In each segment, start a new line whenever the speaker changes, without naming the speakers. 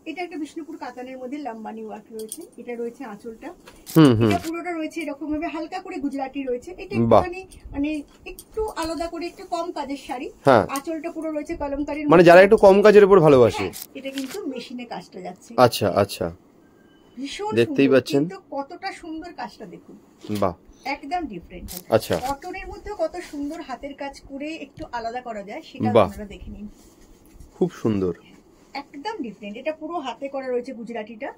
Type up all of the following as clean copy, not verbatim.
এটা একটা বিষ্ণুপুর কাতানের মধ্যে লম্বানি ওয়ার্ক রয়েছে, এটা রয়েছে আঁচলটা, এটা পুরোটা রয়েছে এরকম ভাবে হালকা করে গুজরাটি রয়েছে। এটা একটুখানি মানে একটু আলাদা করে একটু কম কাজের শাড়ি, আঁচলটা পুরো রয়েছে কলমকারীর,
মানে যারা একটু কম কাজের উপর ভালোবাসে।
এটা কিন্তু মেশিনে কাজটা যাচ্ছে।
আচ্ছা আচ্ছা,
ভীষণ
দেখতেই পাচ্ছেন
কতটা সুন্দর কাজটা দেখুন,
বাহ
একদম ডিফারেন্ট।
আচ্ছা,
কটনের মধ্যে কত সুন্দর হাতের কাজ করে একটু আলাদা করা যায় সেটা আপনারা দেখে নিন, খুব
সুন্দর,
একদম ডিফারেন্ট। এটা পুরো হাতে করা রয়েছে গুজরাটিটা,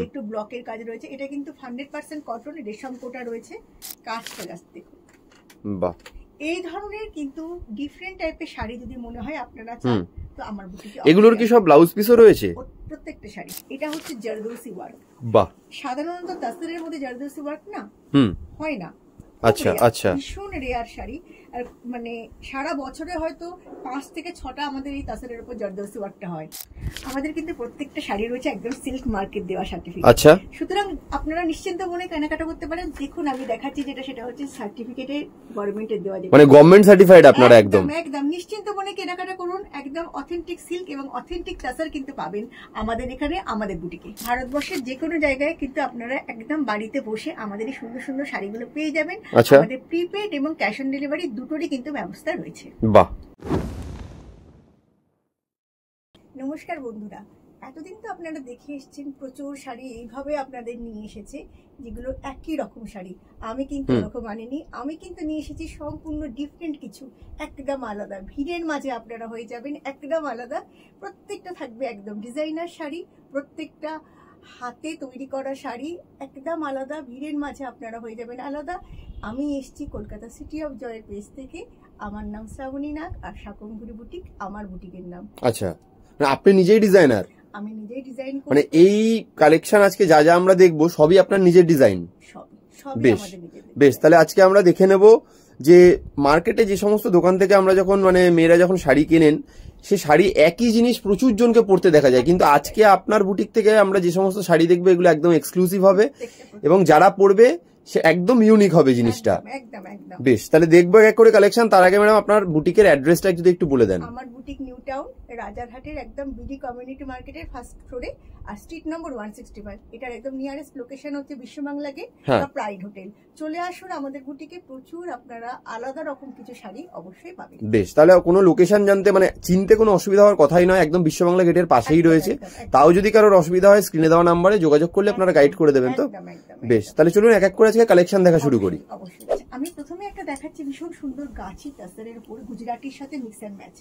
একটু ব্লকের কাজ রয়েছে। এটা কিন্তু 100% কটন, রেশম কোটা রয়েছে, কাজটা জাস্ট দেখুন,
বাহ।
এই ধরনের কিন্তু ডিফারেন্ট টাইপের শাড়ি যদি মনে হয় আপনারা চান তো আমার বুটিকে।
এগুলোর কি সব ব্লাউজ পিসও রয়েছে?
প্রত্যেকটা শাড়ি। এটা হচ্ছে জারদৌসি ওয়ার্ক,
বাহ।
সাধারণত তাসরের মধ্যে জারদৌসি ওয়ার্ক না হয় না,
আচ্ছা আচ্ছা,
ভীষণ রেয়ার শাড়ি। আর মানে সারা বছরে হয়তো 5 থেকে 6টা আমাদের এই তাসরের উপর জারদৌসি ওয়ার্কটা হয়। আমাদের কিন্তু প্রত্যেকটা শাড়ি রয়েছে একদম সিল্ক মার্কেট দেওয়া সার্টিফিকেট।
আচ্ছা,
সুতরাং আপনারা নিশ্চিন্ত মনে কেনাকাটা করতে পারেন। দেখুন আমি দেখাচ্ছি যেটা, সেটা হচ্ছে সার্টিফিকেটে গভর্নমেন্টের দেওয়া,
মানে গভর্নমেন্ট সার্টিফাইড আপনারা একদম
একদম নিশ্চিন্ত মনে কেনাকাটা করুন। একদম অথেন্টিক সিল্ক এবং অথেন্টিক তাসার কিন্তু পাবেন আমাদের এখানে, আমাদের বুটিকে। ভারতবর্ষের যে কোনো জায়গায় কিন্তু আপনারা একদম বাড়িতে বসে আমাদের এই সুন্দর সুন্দর শাড়িগুলো পেয়ে যাবেন। আমাদের প্রিপেড এবং ক্যাশ অন ডেলিভারি দুটোরই কিন্তু ব্যবস্থা রয়েছে।
বাহ।
নমস্কার বন্ধুরা, এতদিন তো আপনারা দেখে এসেছেন প্রচুর শাড়ি এইভাবে আপনাদের নিয়ে এসেছে যেগুলো একই রকম শাড়ি। আমি কিন্তু এরকম আনিনি, আমি কিন্তু নিয়ে এসেছি সম্পূর্ণ ডিফারেন্ট কিছু, একদম আলাদা। ভিড়ের মাঝে আপনারা হয়ে যাবেন একদম আলাদা। প্রত্যেকটা থাকবে একদম ডিজাইনার শাড়ি, প্রত্যেকটা হাতে তৈরি করা শাড়ি, একদম আলাদা। ভিড়ের মাঝে আপনারা হয়ে যাবেন আলাদা। আমি এসেছি কলকাতা সিটি অফ জয়ের পেজ থেকে। আমার নাম শ্রাবণী নাগ, আর শাকম্ভরি বুটিক আমার বুটিকের নাম।
আচ্ছা, আপনি নিজেই ডিজাইনার?
আমি নিজেই ডিজাইন করি।
মানে এই কালেকশন আজকে যা যা আমরা দেখবো সবই আপনার নিজের ডিজাইন? বেশ বেশ, তাহলে আজকে আমরা দেখে নেব যে মার্কেটে যে সমস্ত দোকান থেকে আমরা যখন মানে মেয়েরা যখন শাড়ি কেনেন, সে শাড়ি একই জিনিস প্রচুর জনকে পরতে দেখা যায়, কিন্তু আজকে আপনার বুটিক থেকে আমরা যে সমস্ত শাড়ি দেখবো এগুলো একদম এক্সক্লুসিভ হবে এবং যারা পরবে সে একদম ইউনিক হবে জিনিসটা। বেশ, তাহলে দেখবো এক করে কালেকশন। তার আগে ম্যাডাম আপনার বুটিকের অ্যাড্রেসটা যদি একটু বলে দেন।
আমার বুটিক নিউ টাউন রাজারহাটের একদম বিডি কমিউনিটি মার্কেটের ফার্স্ট ফ্লোরে, আর স্ট্রিট নম্বর 165। এটার একদম নিয়ারেস্ট লোকেশন হচ্ছে বিশ্ববাংলা গেট বা প্রাইড হোটেল। চলে আসুন আমাদের বুটিকে, প্রচুর আপনারা আলাদা রকম কিছু শাড়ি অবশ্যই পাবেন।
বেশ, তাহলে কোনো লোকেশন জানতে মানে চিনতে কোনো অসুবিধা হওয়ার কথাই নয়, একদম বিশ্ববাংলা গেটের পাশেই রয়েছে। তাও যদি কারোর অসুবিধা হয় স্ক্রিনে দেওয়া নাম্বারে যোগাযোগ করলে আপনারা গাইড করে দেবেন তো। বেশ, তাহলে চলুন এক এক করে আজকে কালেকশন দেখা শুরু করি।
আমি প্রথমে একটা দেখাচ্ছি ভীষণ সুন্দর গাছি তাসরের উপর গুজরাটির সাথে মিক্স এন্ড ম্যাচ।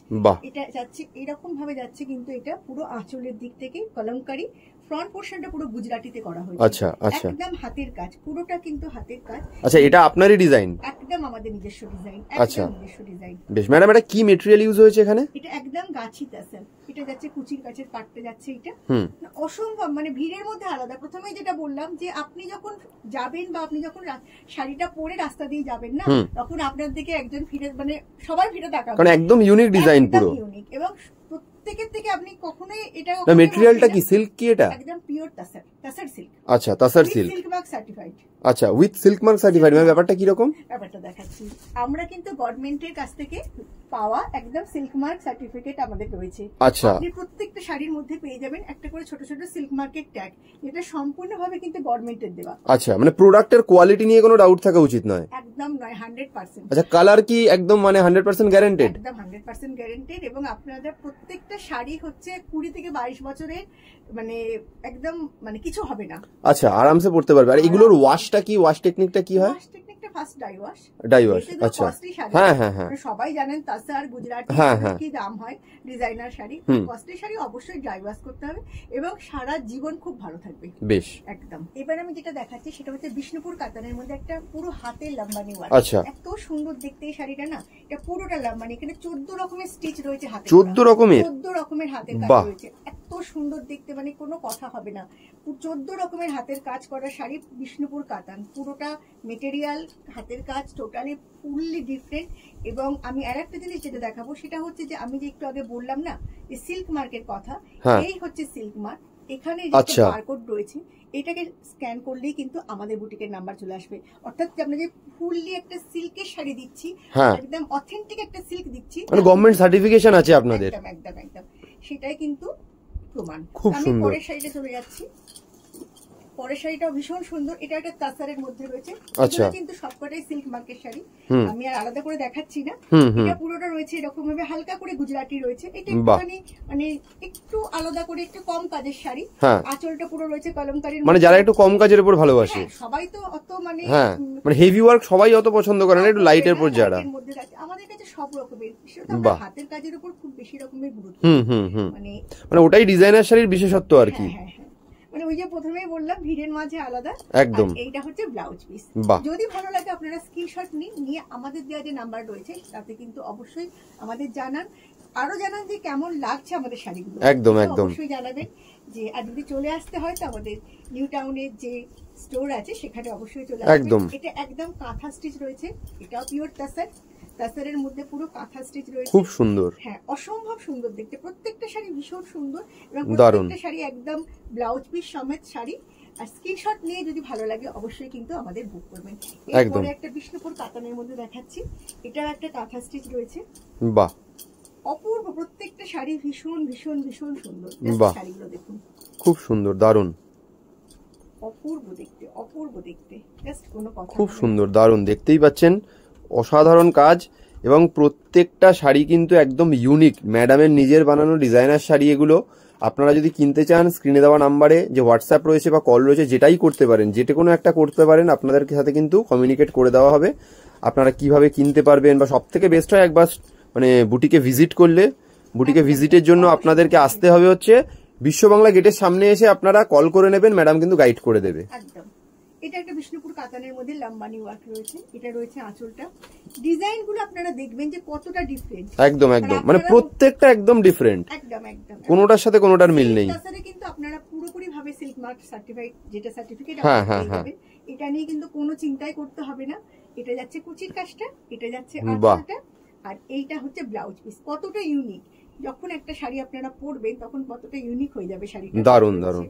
এটা যাচ্ছে এরকম ভাবে যাচ্ছে, কিন্তু এটা পুরো আঁচলের দিক থেকে কলমকারী, ফ্রন্ট পোরশনটা পুরো গুজরাটিতে করা হয়েছে।
আচ্ছা আচ্ছা,
একদম হাতের কাজ, পুরোটা কিন্তু হাতের কাজ।
আচ্ছা, এটা আপনারই ডিজাইন?
একদম আমাদের নিজস্ব ডিজাইন,
আচ্ছা
নিজস্ব ডিজাইন।
বেশ ম্যাডাম, এটা কি ম্যাটেরিয়াল ইউজ হয়েছে এখানে?
এটা একদম গাছি তাসর, এটা যাচ্ছে কুচির কাছের কাটতে যাচ্ছে। এটা অসম্ভব মানে ভিড়ের মধ্যে আলাদা। প্রথমে যেটা বললাম যে আপনি যখন যাবেন বা আপনি যখন শাড়িটা পরে রাস্তা দিয়ে যাবেন না, তখন আপনার দিকে একজন ফিরে মানে সবাই ফিরে তাকাবে,
কারণ একদম ইউনিক ডিজাইন পুরো।
ইউনিক এবং প্রত্যেকের থেকে আপনি কখনোই এটা
ম্যাটেরিয়ালটা কি সিল্ক কি এটা?
একদম পিওর তাসর, তাসর সিল্ক।
আচ্ছা, তাসর সিল্ক,
সিল্ক মার্ক সার্টিফাইড।
আচ্ছা, উইথ সিল্ক মার্ক সার্টিফাইড। মানে ব্যাপারটা কি রকম?
ব্যাপারটা দেখাচ্ছি। আমরা কিন্তু গভর্নমেন্টের কাছ থেকে পাওয়া একদম সিল্ক মার্ক সার্টিফিকেট আমাদের রয়েছে।
আচ্ছা,
আপনি প্রত্যেকটা শাড়ির মধ্যে পেয়ে যাবেন একটা করে ছোট ছোট সিল্ক মার্কের ট্যাগ, যেটা সম্পূর্ণভাবে কিন্তু গভর্নমেন্টের দেওয়া।
আচ্ছা, মানে প্রোডাক্টের কোয়ালিটি নিয়ে কোনো ডাউট থাকা উচিত নয়?
একদম নয়, 100%।
আচ্ছা, কালার কি একদম মানে 100% গ্যারান্টেড?
একদম 100% গ্যারান্টেড। এবং আপনাদের প্রত্যেকটা শাড়ি হচ্ছে 20 থেকে 22 বছরের, মানে একদম মানে কিছু হবে না।
আচ্ছা, আরামসে পড়তে পারবে। আর এগুলোর ওয়াশটা কি, ওয়াশ টেকনিকটা কি হয়?
ওয়াশ টেকনিকটা first die wash.
Die wash, আচ্ছা। হ্যাঁ হ্যাঁ হ্যাঁ,
সবাই জানেন তাসার গুজরাটি কি দাম হয়, ডিজাইনার শাড়ি, কস্টলি শাড়ি অবশ্যই ডাই ওয়াশ করতে হবে এবং সারা জীবন খুব ভালো থাকবে।
বেশ,
একদম। এবার আমি যেটা দেখাচ্ছি সেটা হচ্ছে বিষ্ণুপুর কাতানের মধ্যে একটা পুরো হাতের লম্বানি ওয়ার্ক।
আচ্ছা,
এত সুন্দর দেখতে এই শাড়িটা না, এটা পুরোটা লম্বানি। এখানে 14 রকমের স্টিচ রয়েছে হাতে,
14
রকমের হাতের কাজ রয়েছে। এত সুন্দর দেখতে, মানে কোনো কথা হবে না। 14 রকমের হাতের কাজ করা শাড়ি, বিষ্ণুপুর কাতান, পুরোটা মেটেরিয়াল হাতের কাজ, টোটালি ফুললি ডিফারেন্ট। এবং আমি আরেকটা জিনিস যেটা দেখাবো সেটা হচ্ছে যে আমি যে একটু আগে বললাম না যে সিল্ক মার্কের কথা, এই হচ্ছে সিল্ক মার্ক। এখানে যে বারকোড রয়েছে এটাকে স্ক্যান করলেই কিন্তু আমাদের বুটিকের নাম্বার চলে আসবে। অর্থাৎ আমরা যে ফুললি একটা সিল্কের শাড়ি দিচ্ছি, একদম অথেন্টিক একটা সিল্ক দিচ্ছি,
মানে গভর্নমেন্ট সার্টিফিকেশন আছে আপনাদের।
একদম একদম একদম, সেটাই কিন্তু প্রমাণ।
খুব
আমি
সুন্দর।
পরের শাড়িটা চলে যাচ্ছি। পরের শাড়িটাও ভীষণ সুন্দর, এটা একটা তাসারের মধ্যে রয়েছে।
আচ্ছা,
কিন্তু সবকটাই সিল্ক মার্কের শাড়ি, আমি আর আলাদা করে দেখাচ্ছি না। এটা পুরোটা রয়েছে এরকম ভাবে হালকা করে গুজরাটি রয়েছে। এটা একটুখানি মানে একটু আলাদা করে একটু কম কাজের শাড়ি। আঁচলটা পুরো রয়েছে কলমকারীর,
মানে যারা একটু কম কাজের উপর ভালোবাসে।
সবাই তো অত মানে
মানে হেভি ওয়ার্ক সবাই অত পছন্দ করে না, একটু লাইটের উপর যারা।
আমাদের কাছে সব রকমের, হাতের কাজের উপর খুব বেশি রকমের গুরুত্ব।
মানে ওটাই ডিজাইনার শাড়ির বিশেষত্ব আর কি।
মানে ওই যে প্রথমেই বললাম ভিড়ের মাঝে আলাদা,
একদম।
এইটা হচ্ছে ব্লাউজ পিস। যদি ভালো লাগে আপনারা স্ক্রিনশট নিয়ে আমাদের দেওয়া যে নাম্বার রয়েছে তাতে কিন্তু অবশ্যই আমাদের জানান, আরো জানান যে কেমন লাগছে আমাদের শাড়িগুলো।
একদম একদম
অবশ্যই জানাবেন যে, আর যদি চলে আসতে হয় তো আমাদের নিউ টাউনের যে স্টোর আছে সেখানে অবশ্যই চলে আসবেন। এটা একদম কাঁথা স্টিচ রয়েছে, এটাও পিওর তাসার, তাসারের মধ্যে পুরো কাঁথা স্টিচ রয়েছে।
খুব সুন্দর,
হ্যাঁ অসম্ভব সুন্দর দেখতে, প্রত্যেকটা শাড়ি ভীষণ সুন্দর এবং প্রত্যেকটা শাড়ি একদম ব্লাউজ পিস সমেত শাড়ি। আর স্ক্রিনশট নিয়ে যদি ভালো লাগে অবশ্যই কিন্তু আমাদের বুক করবেন। এরপরে একটা বিষ্ণুপুর কাতানের মধ্যে দেখাচ্ছি, এটাও একটা কাঁথা স্টিচ রয়েছে।
বাহ,
অপূর্ব, প্রত্যেকটা শাড়ি ভীষণ ভীষণ ভীষণ সুন্দর। শাড়িগুলো দেখুন,
খুব সুন্দর, দারুণ,
অপূর্ব দেখতে, অপূর্ব দেখতে, জাস্ট কোনো কথা।
খুব সুন্দর, দারুণ, দেখতেই পাচ্ছেন অসাধারণ কাজ। এবং প্রত্যেকটা শাড়ি কিন্তু একদম ইউনিক, ম্যাডামের নিজের বানানো ডিজাইনার শাড়ি এগুলো। আপনারা যদি কিনতে চান স্ক্রিনে দেওয়া নাম্বারে যে হোয়াটসঅ্যাপ রয়েছে বা কল রয়েছে যেটাই করতে পারেন, যেটা কোনো একটা করতে পারেন, আপনাদের সাথে কিন্তু কমিউনিকেট করে দেওয়া হবে আপনারা কিভাবে কিনতে পারবেন। বা সব থেকে বেস্ট হয় একবার মানে বুটিকে ভিজিট করলে, বুটিকে ভিজিটের জন্য আপনাদেরকে আসতে হবে হচ্ছে বিশ্ববাংলা গেটের সামনে এসে আপনারা কল করে নেবেন, ম্যাডাম কিন্তু গাইড করে দেবে।
একদম। এটা একটা বিষ্ণুপুর কাতানের মধ্যে লম্বানি ওয়ার্ক রয়েছে, এটা রয়েছে আঁচলটা। ডিজাইন গুলো আপনারা দেখবেন যে কতটা ডিফারেন্ট।
একদম একদম, মানে প্রত্যেকটা একদম ডিফারেন্ট,
একদম একদম,
কোনোটার সাথে কোনোটার মিল নেই।
তাছাড়া কিন্তু আপনারা পুরোপুরি ভাবে সিল্ক মার্ক সার্টিফাইড যেটা সার্টিফিকেট
হ্যাঁ,
এটা নিয়ে কিন্তু কোনো চিন্তাই করতে হবে না। এটা যাচ্ছে কুচির কাজটা, এটা যাচ্ছে আঁচলটা, আর এইটা হচ্ছে ব্লাউজ পিস। কতটা ইউনিক, যখন একটা শাড়ি আপনারা পরবেন তখন কতটা ইউনিক হয়ে যাবে শাড়িটা।
দারুণ দারুণ,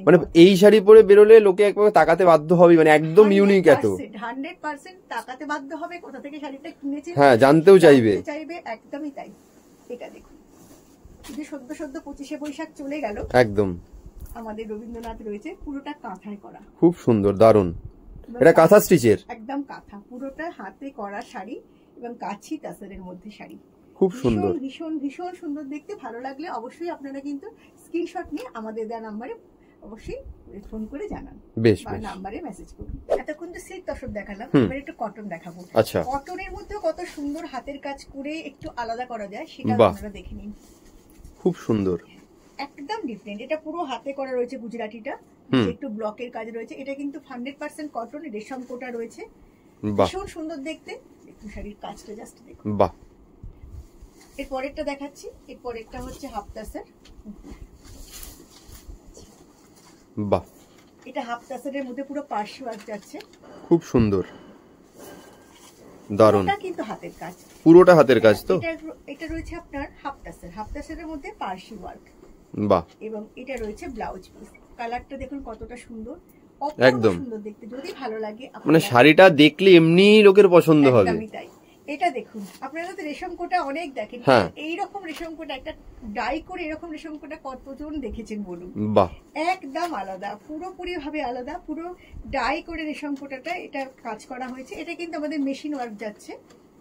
মানে এই শাড়ি পরে বেরোলে লোকে একবার তাকাতে বাধ্য হবে, মানে একদম ইউনিক, এত
100% তাকাতে বাধ্য হবে, কোথা থেকে শাড়িটা কিনেছে
হ্যাঁ জানতেও চাইবে।
একদমই তাই। এটা দেখুন, যে সদ্য 25শে বৈশাখ চলে গেল,
একদম
আমাদের রবীন্দ্রনাথ রয়েছে, পুরোটা কাঁথায় করা,
খুব সুন্দর, দারুণ। এটা কাঁথা স্টিচের,
একদম কাঁথা, পুরোটা হাতে করা শাড়ি এবং কাছি তাসারের মধ্যে শাড়ি,
খুব সুন্দর,
ভীষণ ভীষণ সুন্দর দেখতে। ভালো লাগলে অবশ্যই আপনারা কিন্তু স্ক্রিনশট নিয়ে আমাদের দেওয়া নাম্বারে অবশ্যই ফোন করে জানান,
বেশ
বা নাম্বারে মেসেজ করুন। এতক্ষণ তো সিল্ক তসর দেখালাম, এবার একটু কটন দেখাবো।
আচ্ছা,
কটনের মধ্যে কত সুন্দর হাতের কাজ করে একটু আলাদা করা যায় সেটা আপনারা দেখে নিন।
খুব সুন্দর,
একদম ডিফারেন্ট। এটা পুরো হাতে করা রয়েছে, গুজরাটিটা একটু ব্লকের কাজ রয়েছে। এটা কিন্তু 100% কটন, রেশম কোটা রয়েছে, ভীষণ সুন্দর দেখতে। দেখুন শাড়ির কাজটা জাস্ট দেখুন।
বাহ,
এর পরেরটা দেখাচ্ছি, এর পরেরটা হচ্ছে হাফ তাসার।
বাহ,
এটা হাফ তাসারের মধ্যে পুরো পার্সি ওয়ার্ক যাচ্ছে,
খুব সুন্দর, দারুণ।
এটা কিন্তু হাতের কাজ,
পুরোটা হাতের কাজ তো।
এটা রয়েছে আপনার হাফ তাসার, হাফ তাসারের মধ্যে পার্সি ওয়ার্ক।
বাহ,
এবং এটা রয়েছে ব্লাউজ পিস। কালারটা দেখুন কতটা সুন্দর,
একদম
সুন্দর দেখতে। যদি ভালো লাগে,
মানে শাড়িটা দেখলে এমনি লোকের পছন্দ হবে।
তাই এটা দেখুন, আপনারা তো রেশম কোটা অনেক দেখেন, এইরকম রেশম কোটা একটা ডাই করে এরকম রেশম কোটা কতজন দেখেছেন বলুন।
বাহ,
একদম আলাদা, পুরোপুরি ভাবে আলাদা, পুরো ডাই করে রেশম কোটাটা এটা কাজ করা হয়েছে। এটা কিন্তু আমাদের মেশিন ওয়ার্ক যাচ্ছে,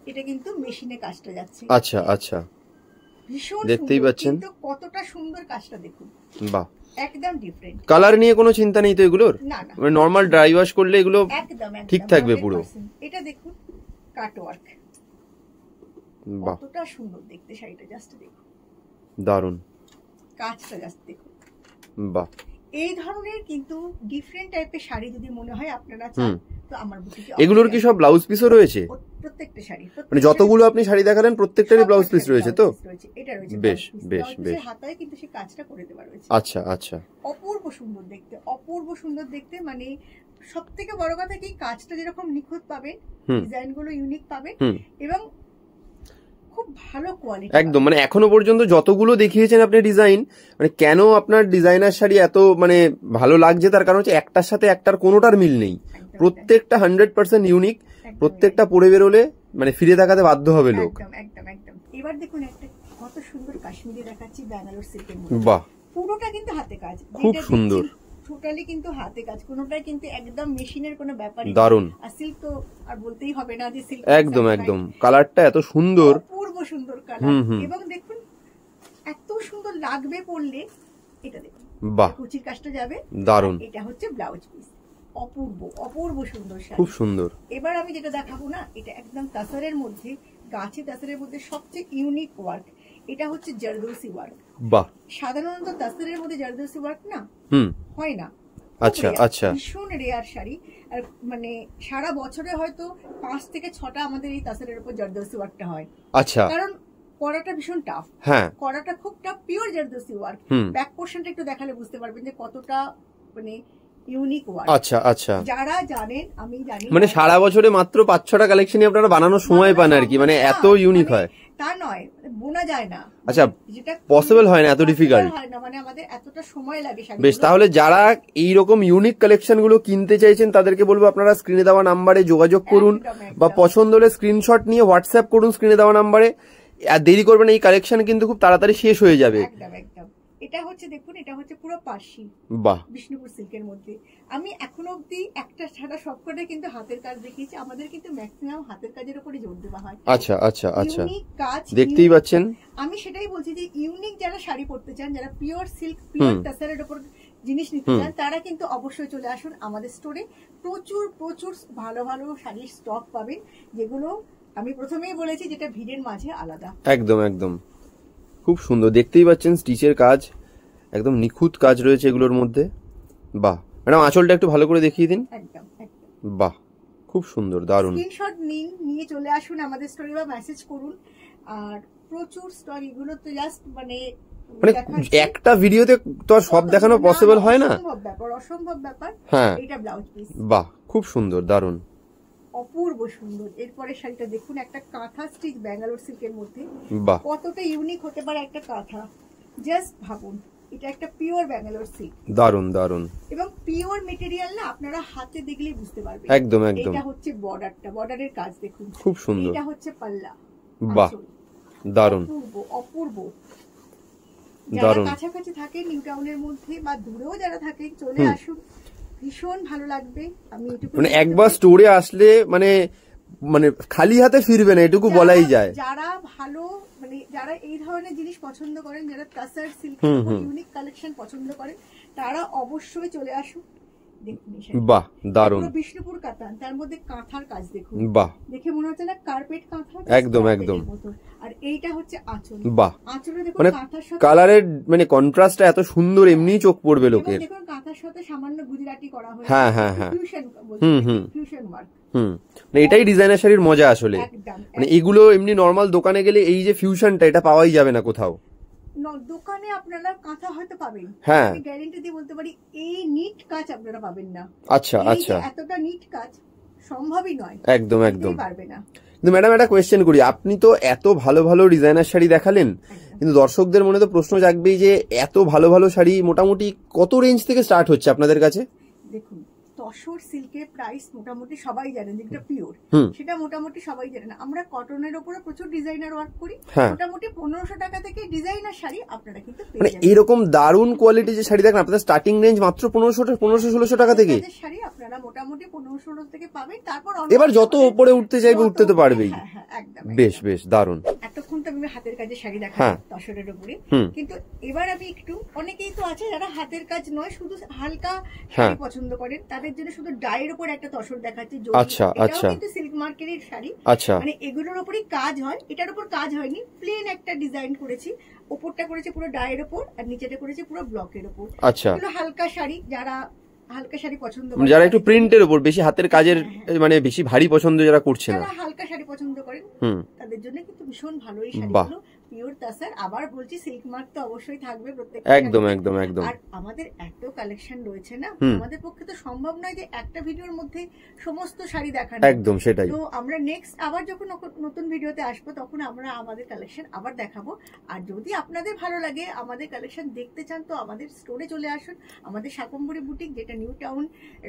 এটা কিন্তু মেশিনে কাজটা যাচ্ছে।
আচ্ছা আচ্ছা,
ভীষণ
দেখতেই পাচ্ছেন
কতটা সুন্দর কাজটা দেখুন।
বাহ,
একদম ডিফারেন্ট।
কালার নিয়ে কোনো চিন্তা নেই তো এগুলোর,
না না,
মানে নরমাল ড্রাই ওয়াশ করলে এগুলো
একদম
ঠিক থাকবে পুরো।
এটা দেখুন কাট ওয়ার্ক, কতটা সুন্দর দেখতে শাড়িটা, জাস্ট দেখুন,
দারুণ
কাজটা জাস্ট দেখুন।
বাহ,
এই ধরনের কিন্তু ডিফারেন্ট টাইপের শাড়ি যদি মনে হয় আপনারা চান তো আমার বুটিকে।
এগুলোর কি সব ব্লাউজ পিসও রয়েছে?
প্রত্যেকটা শাড়ি,
মানে যতগুলো আপনি শাড়ি দেখালেন প্রত্যেকটারই ব্লাউজ পিস রয়েছে তো?
এটা রয়েছে,
বেশ বেশ বেশ,
হাতায় কিন্তু সেই কাজটা করে দেওয়া রয়েছে।
আচ্ছা আচ্ছা,
অপূর্ব সুন্দর দেখতে, অপূর্ব সুন্দর দেখতে। মানে সবথেকে বড় কথা কি, কাজটা যেরকম নিখুঁত পাবেন, ডিজাইন গুলো ইউনিক পাবেন এবং খুব ভালো কোয়ালিটি
একদম। মানে এখনো পর্যন্ত যতগুলো দেখিয়েছেন আপনি ডিজাইন, মানে কেন আপনার ডিজাইনার শাড়ি এত মানে ভালো লাগছে তার কারণ হচ্ছে একটার সাথে একটার কোনোটার মিল নেই, প্রত্যেকটা 100% ইউনিক। প্রত্যেকটা পরে বেরোলে মানে ফিরে তাকাতে বাধ্য হবে লোক।
একদম একদম একদম। এবার দেখুন একটা কত সুন্দর কাশ্মীরি দেখাচ্ছি ব্যাঙ্গালোর সিল্কের মধ্যে।
বাহ,
পুরোটা কিন্তু হাতে কাজ,
খুব সুন্দর,
টোটালি কিন্তু হাতে কাজ, কোনোটাই কিন্তু একদম মেশিনের কোনো ব্যাপার নেই।
দারুন।
আর সিল্ক তো আর বলতেই হবে না যে সিল্ক,
একদম একদম কালারটা এত সুন্দর,
অপূর্ব সুন্দর কালার। এবং দেখুন এত সুন্দর লাগবে পরলে, এটা দেখুন বাহ, কুচির কাজটা যাবে, দারুন। এটা হচ্ছে ব্লাউজ পিস, অপূর্ব অপূর্ব সুন্দর শাড়ি, খুব সুন্দর। এবার আমি যেটা দেখাবো না, এটা একদম তাসারের মধ্যে, গাছি তাসারের মধ্যে সবচেয়ে ইউনিক ওয়ার্ক, এটা হচ্ছে জারদৌসি ওয়ার্ক। বাহ, সাধারণত তাসারের মধ্যে জারদৌসি ওয়ার্ক না হয় না। আচ্ছা আচ্ছা, ভীষণ রেয়ার শাড়ি। আর মানে সারা বছরে হয়তো 5 থেকে 6টা আমাদের এই তাসারের উপর জারদৌসি ওয়ার্কটা হয়। আচ্ছা, কারণ করাটা ভীষণ টাফ, হ্যাঁ করাটা খুব tough, pure zardozi work. Back পোর্শনটা একটু দেখালে বুঝতে পারবেন যে কতটা মানে ইউনিক ওয়ার্ক। আচ্ছা আচ্ছা, যারা জানেন, আমি জানি, মানে সারা বছরে মাত্র 5-6টা কালেকশনই আপনারা বানানোর সময় পান আর কি, মানে এত ইউনিক হয় তা নয়, বোনা যায় না। আচ্ছা, যেটা পসিবল হয় না, এত ডিফিকাল্ট হয় না, মানে আমাদের এতটা সময় লাগে। বেশ, তাহলে যারা এই রকম ইউনিক কালেকশন গুলো কিনতে চাইছেন তাদেরকে বলবো আপনারা স্ক্রিনে দেওয়া নাম্বারে যোগাযোগ করুন, বা পছন্দ হলে স্ক্রিনশট নিয়ে হোয়াটসঅ্যাপ করুন স্ক্রিনে দেওয়া নাম্বারে। আর দেরি করবেন, এই কালেকশন কিন্তু খুব তাড়াতাড়ি শেষ হয়ে যাবে। একদম একদম। এটা হচ্ছে দেখুন, এটা হচ্ছে পুরো পার্সি, বাহ, বিষ্ণুপুর সিল্কের মধ্যে। আমি এখনো অব্দি একটা ছাড়া সবকটাই কিন্তু হাতের কাজ দেখিয়েছি, আমাদের কিন্তু ম্যাক্সিমাম হাতের কাজের উপরে জোর দেওয়া হয়। আচ্ছা আচ্ছা আচ্ছা, ইউনিক কাজ দেখতেই পাচ্ছেন। আমি সেটাই বলছি যে ইউনিক যারা শাড়ি পরতে চান, যারা পিওর সিল্ক, পিওর টাসারের উপর জিনিস নিতে চান, তারা কিন্তু অবশ্যই চলে আসুন আমাদের স্টোরে। প্রচুর প্রচুর ভালো ভালো শাড়ির স্টক পাবেন, যেগুলো আমি প্রথমেই বলেছি যেটা ভিড়ের মাঝে আলাদা। একদম একদম, খুব সুন্দর, দেখতেই পাচ্ছেন স্টিচের কাজ, একদম নিখুঁত কাজ রয়েছে এগুলোর মধ্যে। বাহ ম্যাডাম, আঁচলটা একটু ভালো করে দেখিয়ে দিন। একদম একদম, বাহ খুব সুন্দর, দারুণ। স্ক্রিনশট নিন, নিয়ে চলে আসুন আমাদের স্টোরে বা মেসেজ করুন। আর প্রচুর স্টক, এগুলো তো জাস্ট মানে একটা ভিডিওতে তো সব দেখানো পসিবল হয় না, অসম্ভব ব্যাপার, অসম্ভব ব্যাপার। হ্যাঁ, এটা ব্লাউজ পিস, বাহ খুব সুন্দর, দারুণ, অপূর্ব সুন্দর। এরপরে শাড়িটা দেখুন, একটা কাঁথা স্টিচ ব্যাঙ্গালোর সিল্কের মধ্যে, কতটা ইউনিক হতে পারে একটা কাঁথা, জাস্ট ভাবুন। এটা একটা পিওর ব্যাঙ্গালোর সিল্ক, দারুন দারুন, এবং পিওর মেটেরিয়াল না, আপনারা হাতে দেখলেই বুঝতে পারবেন। একদম একদম। এটা হচ্ছে বর্ডারটা, বর্ডারের কাজ দেখুন খুব সুন্দর। এটা হচ্ছে পাল্লা, বাহ দারুন, অপূর্ব অপূর্ব। যারা কাছাকাছি থাকে নিউ টাউনের মধ্যে বা দূরেও যারা থাকে, চলে আসুন, ভীষণ ভালো লাগবে। আমি এটুকু, মানে একবার স্টোরে আসলে মানে মানে খালি হাতে ফিরবে না, এটুকু বলাই যায়। যারা ভালো মানে যারা এই ধরনের জিনিস পছন্দ করেন, যারা তাসার সিল্ক ইউনিক কালেকশন পছন্দ করেন, তারা অবশ্যই চলে আসুন। বাহ দারুণ, বিষ্ণুপুর কাতান, তার মধ্যে কাঁথার কাজ দেখুন, বাহ দেখে মনে হচ্ছে না কার্পেট কাঁথা, একদম একদম। আর এইটা হচ্ছে আঁচল, বাহ আঁচলে দেখুন কাঁথার সাথে কালারের মানে কন্ট্রাস্টটা এত সুন্দর, এমনি চোখ পড়বে লোকের। দেখুন কাঁথার সাথে সামান্য গুজরাটি করা হয়েছে, হ্যাঁ হ্যাঁ হ্যাঁ, ফিউশন ফিউশন ওয়ার্ক। মানে এটাই ডিজাইনার শাড়ির মজা আসলে, মানে এগুলো এমনি নরমাল দোকানে গেলে এই যে ফিউশনটা, এটা পাওয়াই যাবে না কোথাও। দোকানে আপনারা কাঁথা হয়তো পাবেন, হ্যাঁ গ্যারান্টি দিয়ে বলতে পারি, এই নিট কাজ আপনারা পাবেন না। আচ্ছা আচ্ছা, এতটা নিট কাজ সম্ভবই নয়, একদম একদম পারবে না। কিন্তু ম্যাডাম একটা কোয়েশ্চেন করি, আপনি তো এত ভালো ভালো ডিজাইনার শাড়ি দেখালেন, কিন্তু দর্শকদের মনে তো প্রশ্ন জাগবেই যে এত ভালো ভালো শাড়ি মোটামুটি কত রেঞ্জ থেকে স্টার্ট হচ্ছে আপনাদের কাছে? দেখুন, তসর সিল্কের প্রাইস মোটামুটি সবাই জানেন, যেটা পিওর সেটা মোটামুটি সবাই জানেন। আমরা কটনের উপরে প্রচুর ডিজাইনার ওয়ার্ক করি, মোটামুটি 1500 টাকা থেকে ডিজাইনার শাড়ি আপনারা কিন্তু পেয়ে যাবেন। এরকম দারুণ কোয়ালিটি যে শাড়ি দেখেন, আপনাদের স্টার্টিং রেঞ্জ মাত্র 1500-1600 টাকা থেকে শাড়ি আপনারা মোটামুটি 1500 থেকে পাবেন। তারপর এবার যত উপরে উঠতে চাইবে উঠতে তো পারবেই। একদম, বেশ বেশ দারুণ। এতক্ষণ তো আমি হাতের কাজের শাড়ি দেখালাম তসরের উপরে, কিন্তু এবার আমি একটু, অনেকেই তো আছে যারা হাতের কাজ নয় শুধু হালকা শাড়ি পছন্দ করেন, তাদের জন্য শুধু ডাইয়ের উপর একটা তসর দেখাচ্ছি। আচ্ছা আচ্ছা, কিন্তু সিল্ক মার্কেটের শাড়ি, আচ্ছা মানে এগুলোর উপরই কাজ হয়, এটার উপর কাজ হয়নি, প্লেন একটা ডিজাইন করেছি, উপরটা করেছি পুরো ডাইয়ের উপর, আর নিচেটা করেছি পুরো ব্লকের উপর। আচ্ছা, এগুলো হালকা শাড়ি, যারা হালকা শাড়ি পছন্দ করেন, যারা একটু প্রিন্টের উপর বেশি হাতের কাজের মানে বেশি ভারী পছন্দ যারা করছে না, হালকা শাড়ি পছন্দ করেন, তাদের জন্য কিন্তু ভীষণ ভালো এই শাড়িগুলো, পিওর তাসার। আবার বলছি, সিল্ক মার্ক তো অবশ্যই থাকবে প্রত্যেকটা, একদম একদম একদম। আর আমাদের এত কালেকশন রয়েছে না, আমাদের পক্ষে তো সম্ভব নয় যে একটা ভিডিওর মধ্যে সমস্ত শাড়ি দেখানো, একদম সেটাই। তো আমরা নেক্সট আবার যখন নতুন ভিডিওতে আসবো, তখন আমরা আমাদের কালেকশন আবার দেখাবো। আর যদি আপনাদের ভালো লাগে, আমাদের কালেকশন দেখতে চান, তো আমাদের স্টোরে চলে আসুন। আমাদের শাকম্বরী বুটিক, যেটা new town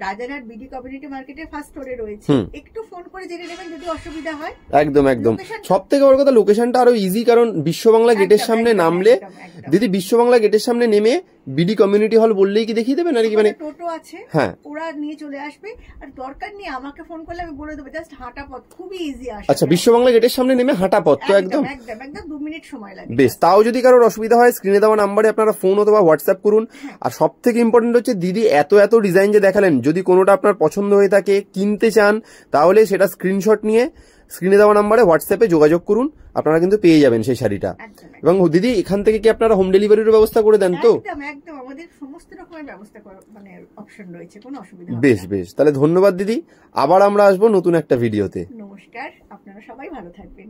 Rajarhat BD community মার্কেটের ফার্স্ট ফ্লোরে রয়েছে, একটু ফোন করে জেনে নেবেন যদি অসুবিধা হয়। একদম একদম, সবথেকে বড় কথা লোকেশনটা আরো ইজি, কারণ
বিশ্ববাংলা গেটের
একদম,
সামনে
একদম,
নামলে
একদম, একদম।
দিদি বিশ্ববাংলা গেটের সামনে নেমে বিডি কমিউনিটি হল বললেই কি দেখিয়ে দেবেন আর কি? মানে
টোটো আছে,
হ্যাঁ,
ওরা নিয়ে চলে আসবে। আর দরকার নেই আমাকে ফোন করলে আমি বলে দেবো, জাস্ট হাঁটা পথ, খুবই ইজি আসে।
আচ্ছা, বিশ্ববাংলা গেটের সামনে নেমে হাঁটা পথ তো একদম?
একদম একদম 2 মিনিট সময় লাগে।
বেশ, তাও যদি কারোর অসুবিধা হয় স্ক্রিনে দেওয়া নাম্বারে আপনারা ফোন অথবা হোয়াটসঅ্যাপ করুন। আর সব থেকে ইম্পর্টেন্ট হচ্ছে দিদি এত এত ডিজাইন যে দেখালেন, যদি কোনোটা আপনার পছন্দ হয়ে থাকে, কিনতে চান, তাহলে সেটা স্ক্রিনশট নিয়ে স্ক্রিনে দেওয়া নাম্বারে হোয়াটসঅ্যাপে যোগাযোগ করুন, আপনারা কিন্তু পেয়ে যাবেন সেই শাড়িটা। এবং দিদি এখান থেকে কি আপনারা হোম ডেলিভারির ব্যবস্থা করে দেন তো?
একদম একদম, আমাদের সমস্ত রকমের ব্যবস্থা মানে অপশন রয়েছে, কোনো অসুবিধা হবে না।
বেশ বেশ, তাহলে ধন্যবাদ দিদি, আবার আমরা আসবো নতুন একটা ভিডিওতে।
নমস্কার, আপনারা সবাই ভালো থাকবেন।